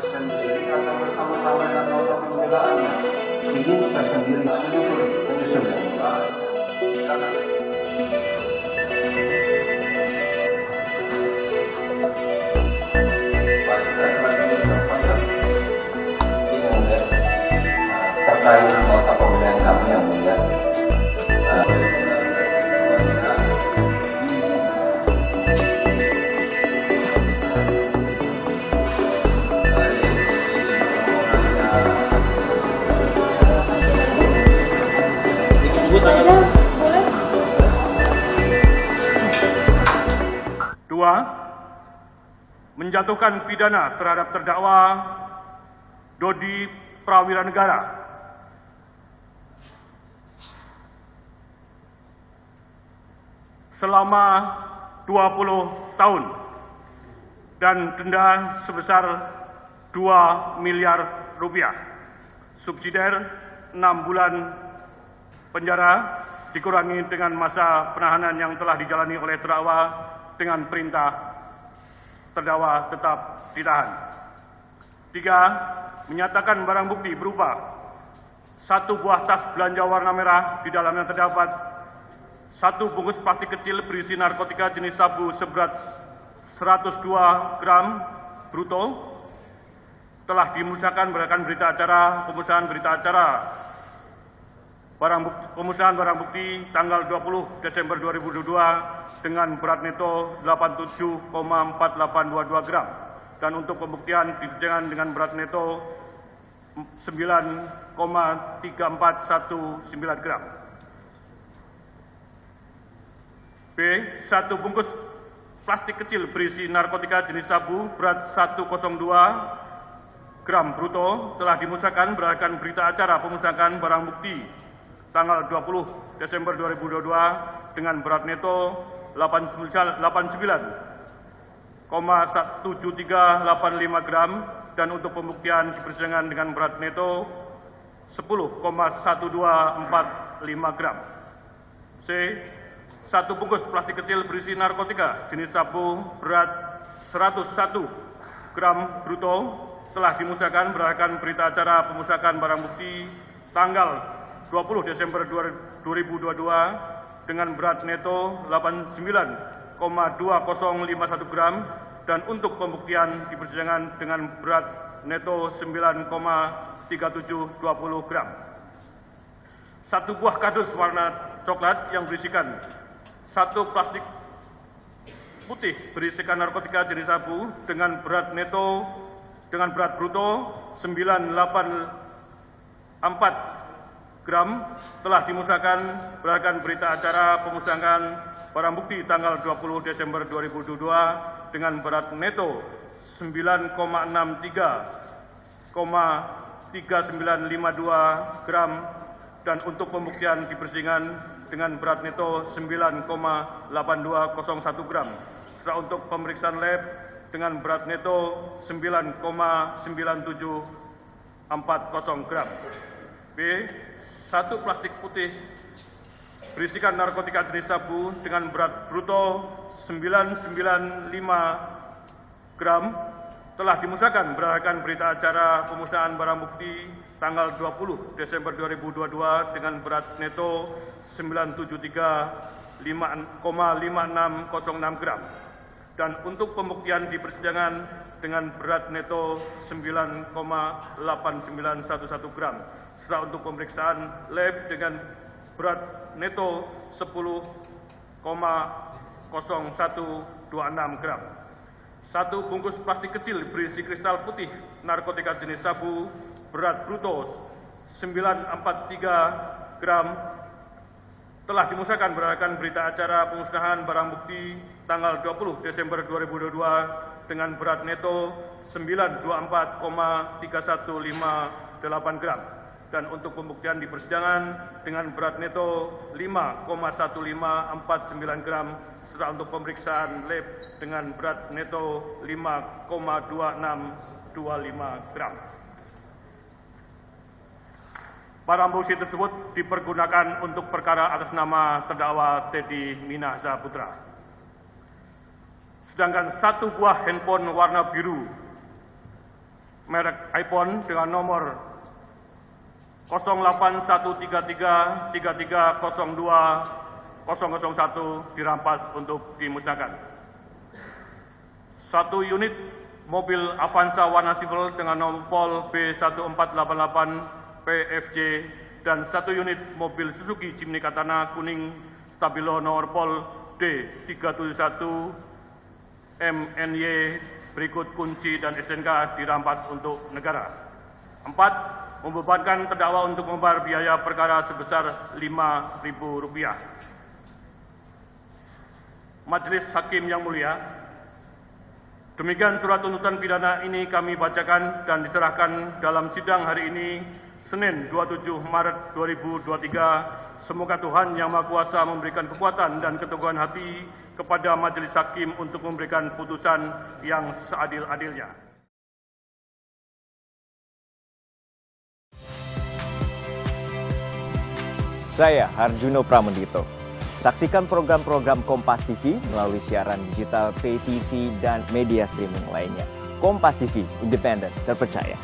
Sendiri atau bersama-sama dengan nota pembelaannya? Izin tersendiri. Menyusul. Baik. Silakan. Terkait nota pembelian kami yang mulia, Dua, menjatuhkan pidana terhadap terdakwa Dodi Prawiranegara selama 20 tahun dan denda sebesar 2 miliar rupiah. Subsidiar 6 bulan penjara dikurangi dengan masa penahanan yang telah dijalani oleh terdakwa dengan perintah terdakwa tetap ditahan. 3, menyatakan barang bukti berupa 1 buah tas belanja warna merah di dalamnya terdapat 1 bungkus plastik kecil berisi narkotika jenis sabu seberat 102 gram bruto telah dimusnahkan berdasarkan berita acara pemusnahan berita acara pemusnahan barang bukti tanggal 20 Desember 2022 dengan berat neto 87,4822 gram dan untuk pembuktian di persidangan dengan berat neto 9,3419 gram. B. 1 bungkus plastik kecil berisi narkotika jenis sabu berat 102 gram bruto telah dimusnahkan berdasarkan berita acara pemusnahan barang bukti tanggal 20 Desember 2022 dengan berat neto 89,17385 gram dan untuk pembuktian di persidangan dengan berat neto 10,1245 gram. C. 1 bungkus plastik kecil berisi narkotika jenis sabu berat 101 gram bruto telah dimusnahkan berdasarkan berita acara pemusnahan barang bukti tanggal 20 Desember 2022 dengan berat neto 89,2051 gram dan untuk pembuktian di persidangan dengan berat neto 9,3720 gram. 1 buah kardus warna coklat yang berisikan 1 plastik putih berisikan narkotika jenis sabu dengan berat bruto 984 gram telah dimusnahkan berdasarkan berita acara pemusnahan barang bukti tanggal 20 Desember 2022 dengan berat neto 9,63,3952 gram dan untuk pembuktian di persidangan dengan berat neto 9,8201 gram. Setelah untuk pemeriksaan lab dengan berat neto 9,9740 gram. B. 1 plastik putih berisikan narkotika jenis sabu dengan berat bruto 995 gram telah dimusnahkan berdasarkan berita acara pemusnahan barang bukti tanggal 20 Desember 2022 dengan berat neto 973,5606 gram dan untuk pembuktian di persidangan dengan berat neto 9,8911 gram. Setelah untuk pemeriksaan lab dengan berat neto 10,0126 gram. 1 bungkus plastik kecil berisi kristal putih narkotika jenis sabu berat bruto 943 gram telah dimusnahkan berdasarkan berita acara pemusnahan barang bukti tanggal 20 Desember 2022 dengan berat neto 924,3158 gram dan untuk pembuktian di persidangan dengan berat neto 5,1549 gram serta untuk pemeriksaan lab dengan berat neto 5,2625 gram. Barang bukti tersebut dipergunakan untuk perkara atas nama terdakwa Teddy Minahasa Putra. Sedangkan 1 buah handphone warna biru merek iPhone dengan nomor 081333020001 dirampas untuk dimusnahkan. 1 unit mobil Avanza warna sipil dengan nomor B1488 PFJ dan 1 unit mobil Suzuki Jimny Katana kuning stabilo nomor pol D371 MNY berikut kunci dan STNK dirampas untuk negara. 4. Membebankan terdakwa untuk membayar biaya perkara sebesar Rp5.000. Majelis Hakim yang mulia, demikian surat tuntutan pidana ini kami bacakan dan diserahkan dalam sidang hari ini, Senin 27 Maret 2023. Semoga Tuhan Yang Maha Kuasa memberikan kekuatan dan keteguhan hati kepada Majelis Hakim untuk memberikan putusan yang seadil-adilnya. Saya Harjuno Pramendito. Saksikan program-program Kompas TV melalui siaran digital, pay TV, dan media streaming lainnya. Kompas TV, independen, terpercaya.